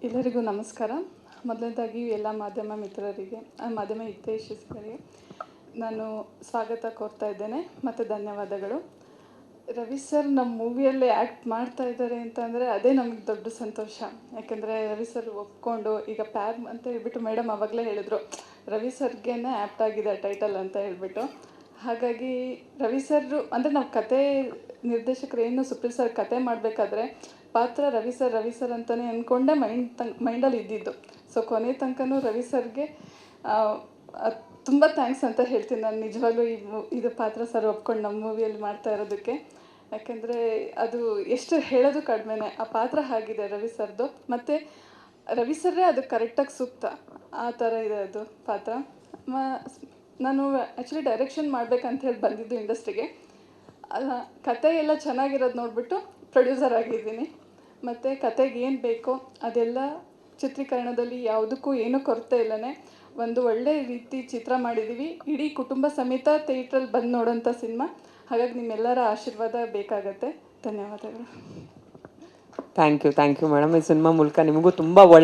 ಎಲ್ಲರಿಗೂ ನಮಸ್ಕಾರ. ಮೊದಲನೇದಾಗಿ ಎಲ್ಲ ಮಾಧ್ಯಮ ಮಿತ್ರರಿಗೆ, ಮಾಧ್ಯಮ ಹಿತೈಷಿಗಳಿಗೆ ನಾನು ಸ್ವಾಗತ ಕೋರ್ತಾ ಇದ್ದೇನೆ ಮತ್ತು ಧನ್ಯವಾದಗಳು. ರವಿ ಸರ್ ನಮ್ಮ ಮೂವಿಯಲ್ಲಿ ಆ್ಯಕ್ಟ್ ಮಾಡ್ತಾ ಇದ್ದಾರೆ ಅಂತಂದರೆ ಅದೇ ನಮಗೆ ದೊಡ್ಡ ಸಂತೋಷ. ಯಾಕೆಂದರೆ ರವಿ ಸರ್ ಒಪ್ಕೊಂಡು ಈಗ ಪ್ಯಾರ್ ಅಂತ ಹೇಳ್ಬಿಟ್ಟು ಮೇಡಮ್ ಆವಾಗಲೇ ಹೇಳಿದರು, ರವಿ ಸರ್ಗೇ ಆ್ಯಪ್ಟ್ ಆಗಿದೆ ಟೈಟಲ್ ಅಂತ ಹೇಳ್ಬಿಟ್ಟು. ಹಾಗಾಗಿ ರವಿ ಸರ್ ಅಂದರೆ ನಾವು ಕತೆ ನಿರ್ದೇಶಕರು ಏನು ಸುಪ್ರೀತ್ ಸರ್ ಕತೆ ಮಾಡಬೇಕಾದ್ರೆ ಪಾತ್ರ ರವಿ ಸರ್ ಅಂತಲೇ ಅಂದ್ಕೊಂಡೆ ಮೈಂಡಲ್ಲಿ ಇದ್ದಿದ್ದು. ಸೊ ಕೊನೆ ತನಕನೂ ರವಿ ಸರ್ಗೆ ತುಂಬ ಥ್ಯಾಂಕ್ಸ್ ಅಂತ ಹೇಳ್ತೀನಿ ನಾನು ನಿಜವಾಗ್ಲೂ. ಇದು ಪಾತ್ರ ಸರ್ ಒಪ್ಕೊಂಡು ನಮ್ಮ ಮೂವಿಯಲ್ಲಿ ಮಾಡ್ತಾ ಇರೋದಕ್ಕೆ. ಯಾಕೆಂದರೆ ಅದು ಎಷ್ಟು ಹೇಳೋದು ಕಡಿಮೆನೇ, ಆ ಪಾತ್ರ ಆಗಿದೆ ರವಿ ಸರ್ದು. ಮತ್ತು ರವಿ ಸರ್ರೇ ಅದು ಕರೆಕ್ಟಾಗಿ ಸೂಕ್ತ, ಆ ಥರ ಇದೆ ಅದು ಪಾತ್ರ. ನಾನು ಆ್ಯಕ್ಚುಲಿ ಡೈರೆಕ್ಷನ್ ಮಾಡ್ಬೇಕಂತ ಹೇಳಿ ಬಂದಿದ್ದು ಇಂಡಸ್ಟ್ರಿಗೆ. ಕತೆ ಎಲ್ಲ ಚೆನ್ನಾಗಿರೋದು ನೋಡಿಬಿಟ್ಟು ಪ್ರೊಡ್ಯೂಸರ್ ಆಗಿದ್ದೀನಿ. ಮತ್ತು ಕತೆಗೆ ಏನು ಬೇಕೋ ಅದೆಲ್ಲ ಚಿತ್ರೀಕರಣದಲ್ಲಿ ಯಾವುದಕ್ಕೂ ಏನೂ ಕೊರತೆ ಇಲ್ಲನೇ ಒಂದು ಒಳ್ಳೆ ರೀತಿ ಚಿತ್ರ ಮಾಡಿದ್ದೀವಿ. ಇಡೀ ಕುಟುಂಬ ಸಮೇತ ಥಿಯೇಟ್ರಲ್ಲಿ ಬಂದು ನೋಡೋಂಥ ಸಿನಿಮಾ. ಹಾಗಾಗಿ ನಿಮ್ಮೆಲ್ಲರ ಆಶೀರ್ವಾದ ಬೇಕಾಗತ್ತೆ. ಧನ್ಯವಾದಗಳು. Thank you madam. ಈ ಸಿನಿಮಾ ಮೂಲಕ ನಿಮಗೂ ತುಂಬ